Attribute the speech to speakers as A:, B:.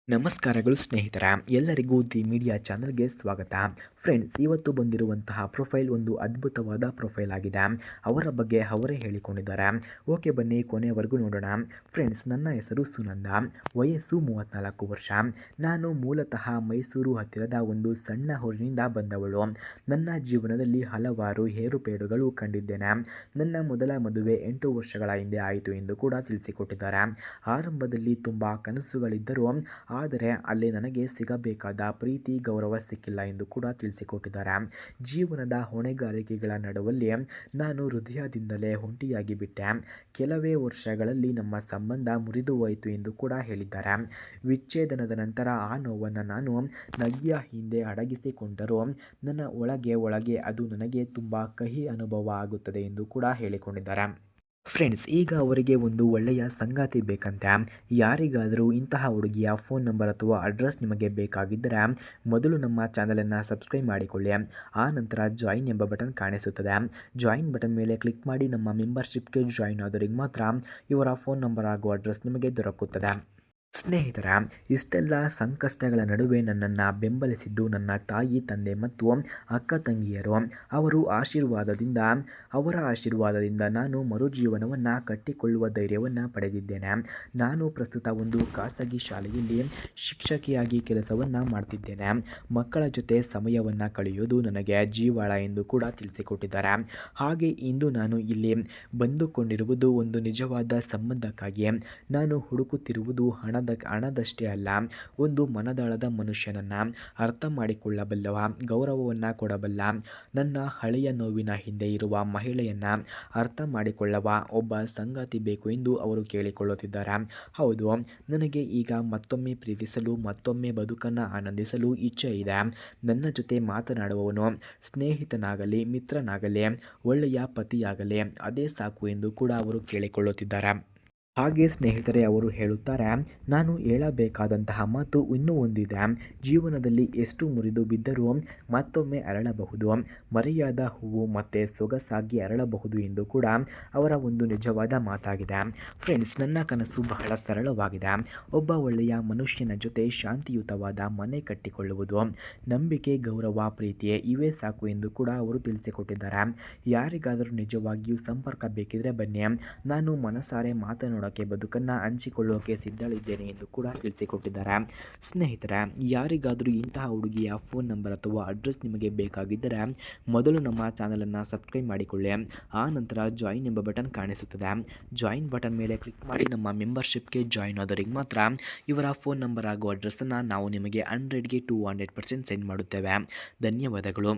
A: ನಮಸ್ಕಾರಗಳು ಸ್ನೇಹಿತರ ಎಲ್ಲರಿಗೂ ದಿ ಮೀಡಿಯಾ ಚಾನಲ್ಗೆ ಸ್ವಾಗತ. ಫ್ರೆಂಡ್ಸ್, ಇವತ್ತು ಬಂದಿರುವಂತಹ ಪ್ರೊಫೈಲ್ ಒಂದು ಅದ್ಭುತವಾದ ಪ್ರೊಫೈಲ್ ಆಗಿದೆ. ಅವರ ಬಗ್ಗೆ ಅವರೇ ಹೇಳಿಕೊಂಡಿದ್ದಾರೆ. ಓಕೆ, ಬನ್ನಿ ಕೊನೆಯವರೆಗೂ ನೋಡೋಣ. ಫ್ರೆಂಡ್ಸ್, ನನ್ನ ಹೆಸರು ಸುನಂದ, ವಯಸ್ಸು 34 ವರ್ಷ. ನಾನು ಮೂಲತಃ ಮೈಸೂರು ಹತ್ತಿರದ ಒಂದು ಸಣ್ಣ ಊರಿನಿಂದ ಬಂದವಳು. ನನ್ನ ಜೀವನದಲ್ಲಿ ಹಲವಾರು ಏರುಪೇರುಗಳು ಕಂಡಿದ್ದೇನೆ. ನನ್ನ ಮೊದಲ ಮದುವೆ 8 ವರ್ಷಗಳ ಹಿಂದೆ ಆಯಿತು ಎಂದು ಕೂಡ ತಿಳಿಸಿಕೊಟ್ಟಿದ್ದಾರೆ. ಆರಂಭದಲ್ಲಿ ತುಂಬ ಕನಸುಗಳಿದ್ದರೂ ಆದರೆ ಅಲ್ಲಿ ನನಗೆ ಸಿಗಬೇಕಾದ ಪ್ರೀತಿ ಗೌರವ ಸಿಕ್ಕಿಲ್ಲ ಎಂದು ಕೂಡ ತಿಳಿಸಿಕೊಟ್ಟಿದ್ದಾರೆ. ಜೀವನದ ಹೊಣೆಗಾರಿಕೆಗಳ ನಡುವಲ್ಲಿ ನಾನು ಹೃದಯದಿಂದಲೇ ಒಂಟಿಯಾಗಿ ಬಿಟ್ಟೆ. ಕೆಲವೇ ವರ್ಷಗಳಲ್ಲಿ ನಮ್ಮ ಸಂಬಂಧ ಮುರಿದು ಹೋಯಿತು ಎಂದು ಕೂಡ ಹೇಳಿದ್ದಾರೆ. ವಿಚ್ಛೇದನದ ನಂತರ ಆ ನೋವನ್ನು ನಾನು ನಗೆಯ ಹಿಂದೆ ಅಡಗಿಸಿಕೊಂಡರೂ ನನ್ನ ಒಳಗೆ ಅದು ನನಗೆ ತುಂಬ ಕಹಿ ಅನುಭವ ಆಗುತ್ತದೆ ಎಂದು ಕೂಡ ಹೇಳಿಕೊಂಡಿದ್ದಾರೆ. ಫ್ರೆಂಡ್ಸ್, ಈಗ ಅವರಿಗೆ ಒಂದು ಒಳ್ಳೆಯ ಸಂಗಾತಿ ಬೇಕಂತೆ. ಯಾರಿಗಾದರೂ ಇಂತಹ ಹುಡುಗಿಯ ಫೋನ್ ನಂಬರ್ ಅಥವಾ ಅಡ್ರೆಸ್ ನಿಮಗೆ ಬೇಕಾಗಿದ್ದರೆ ಮೊದಲು ನಮ್ಮ ಚಾನಲನ್ನು ಸಬ್ಸ್ಕ್ರೈಬ್ ಮಾಡಿಕೊಳ್ಳಿ. ಆ ನಂತರ ಜಾಯಿನ್ ಎಂಬ ಬಟನ್ ಕಾಣಿಸುತ್ತದೆ. ಜಾಯಿನ್ ಬಟನ್ ಮೇಲೆ ಕ್ಲಿಕ್ ಮಾಡಿ ನಮ್ಮ ಮೆಂಬರ್ಶಿಪ್ಗೆ ಜಾಯಿನ್ ಆದವರಿಗೆ ಮಾತ್ರ ಇವರ ಫೋನ್ ನಂಬರ್ ಹಾಗೂ ಅಡ್ರೆಸ್ ನಿಮಗೆ ದೊರಕುತ್ತದೆ. ಸ್ನೇಹಿತರ, ಇಷ್ಟೆಲ್ಲ ಸಂಕಷ್ಟಗಳ ನಡುವೆ ನನ್ನನ್ನು ಬೆಂಬಲಿಸಿದ್ದು ನನ್ನ ತಾಯಿ, ತಂದೆ ಮತ್ತು ಅಕ್ಕ ತಂಗಿಯರು. ಅವರ ಆಶೀರ್ವಾದದಿಂದ ನಾನು ಮರುಜೀವನವನ್ನು ಕಟ್ಟಿಕೊಳ್ಳುವ ಧೈರ್ಯವನ್ನು ಪಡೆದಿದ್ದೇನೆ. ನಾನು ಪ್ರಸ್ತುತ ಒಂದು ಖಾಸಗಿ ಶಾಲೆಯಲ್ಲಿ ಶಿಕ್ಷಕಿಯಾಗಿ ಕೆಲಸವನ್ನು ಮಾಡ್ತಿದ್ದೇನೆ. ಮಕ್ಕಳ ಜೊತೆ ಸಮಯವನ್ನು ಕಳೆಯುವುದು ನನಗೆ ಜೀವಾಳ ಎಂದು ಕೂಡ ತಿಳಿಸಿಕೊಟ್ಟಿದ್ದಾರೆ. ಹಾಗೆ ಇಂದು ನಾನು ಇಲ್ಲಿ ಬಂದುಕೊಂಡಿರುವುದು ಒಂದು ನಿಜವಾದ ಸಂಬಂಧಕ್ಕಾಗಿ. ನಾನು ಹುಡುಕುತ್ತಿರುವುದು ಹಣದಷ್ಟೇ ಅಲ್ಲ, ಒಂದು ಮನದಾಳದ ಮನುಷ್ಯನನ್ನು ಅರ್ಥ ಮಾಡಿಕೊಳ್ಳಬಲ್ಲವ, ಗೌರವವನ್ನು ಕೊಡಬಲ್ಲ, ನನ್ನ ಹಳೆಯ ನೋವಿನ ಹಿಂದೆ ಇರುವ ಮಹಿಳೆಯನ್ನು ಅರ್ಥ ಮಾಡಿಕೊಳ್ಳುವ ಒಬ್ಬ ಸಂಗಾತಿ ಬೇಕು ಎಂದು ಅವರು ಕೇಳಿಕೊಳ್ಳುತ್ತಿದ್ದಾರೆ. ಹೌದು, ನನಗೆ ಈಗ ಮತ್ತೊಮ್ಮೆ ಪ್ರೀತಿಸಲು, ಮತ್ತೊಮ್ಮೆ ಬದುಕನ್ನು ಆನಂದಿಸಲು ಇಚ್ಛೆ ಇದೆ. ನನ್ನ ಜೊತೆ ಮಾತನಾಡುವವನು ಸ್ನೇಹಿತನಾಗಲಿ, ಮಿತ್ರನಾಗಲಿ, ಒಳ್ಳೆಯ ಪತಿಯಾಗಲಿ, ಅದೇ ಸಾಕು ಎಂದು ಕೂಡ ಅವರು ಕೇಳಿಕೊಳ್ಳುತ್ತಿದ್ದಾರೆ. ಹಾಗೆ ಸ್ನೇಹಿತರೆ, ಅವರು ಹೇಳುತ್ತಾರೆ, ನಾನು ಹೇಳಬೇಕಾದಂತಹ ಮಾತು ಇನ್ನೂ ಒಂದಿದೆ. ಜೀವನದಲ್ಲಿ ಎಷ್ಟು ಮುರಿದು ಬಿದ್ದರೂ ಮತ್ತೊಮ್ಮೆ ಅರಳಬಹುದು. ಮರೆಯಾದ ಹೂವು ಮತ್ತೆ ಸೊಗಸಾಗಿ ಅರಳಬಹುದು ಎಂದು ಕೂಡ ಅವರ ಒಂದು ನಿಜವಾದ ಮಾತಾಗಿದೆ. ಫ್ರೆಂಡ್ಸ್, ನನ್ನ ಕನಸು ಬಹಳ ಸರಳವಾಗಿದೆ. ಒಬ್ಬ ಒಳ್ಳೆಯ ಮನುಷ್ಯನ ಜೊತೆ ಶಾಂತಿಯುತವಾದ ಮನೆ ಕಟ್ಟಿಕೊಳ್ಳುವುದು. ನಂಬಿಕೆ, ಗೌರವ, ಪ್ರೀತಿ ಇವೇ ಸಾಕು ಎಂದು ಕೂಡ ಅವರು ತಿಳಿಸಿಕೊಟ್ಟಿದ್ದಾರೆ. ಯಾರಿಗಾದರೂ ನಿಜವಾಗಿಯೂ ಸಂಪರ್ಕ ಬೇಕಿದ್ರೆ ಬನ್ನಿ, ನಾನು ಮನಸಾರೆ ಮಾತನಾಡೋಕ್ಕೆ, ಬದುಕನ್ನು ಹಂಚಿಕೊಳ್ಳೋಕೆ ಸಿದ್ಧಳಿದ್ದೇನೆ ಎಂದು ಕೂಡ ತಿಳಿಸಿಕೊಟ್ಟಿದ್ದಾರೆ. ಸ್ನೇಹಿತರೆ, ಯಾರಿಗಾದರೂ ಇಂತಹ ಹುಡುಗಿಯ ಫೋನ್ ನಂಬರ್ ಅಥವಾ ಅಡ್ರೆಸ್ ನಿಮಗೆ ಬೇಕಾಗಿದ್ದರೆ ಮೊದಲು ನಮ್ಮ ಚಾನಲನ್ನು ಸಬ್ಸ್ಕ್ರೈಬ್ ಮಾಡಿಕೊಳ್ಳಿ. ಆ ನಂತರ ಜಾಯಿನ್ ಎಂಬ ಬಟನ್ ಕಾಣಿಸುತ್ತದೆ. ಜಾಯಿನ್ ಬಟನ್ ಮೇಲೆ ಕ್ಲಿಕ್ ಮಾಡಿ ನಮ್ಮ ಮೆಂಬರ್ಶಿಪ್ಗೆ ಜಾಯಿನ್ ಆದವರಿಗೆ ಮಾತ್ರ ಇವರ ಫೋನ್ ನಂಬರ್ ಹಾಗೂ ಅಡ್ರೆಸ್ಸನ್ನು ನಾವು ನಿಮಗೆ 100ಗೆ 200% ಸೆಂಡ್ ಮಾಡುತ್ತೇವೆ. ಧನ್ಯವಾದಗಳು.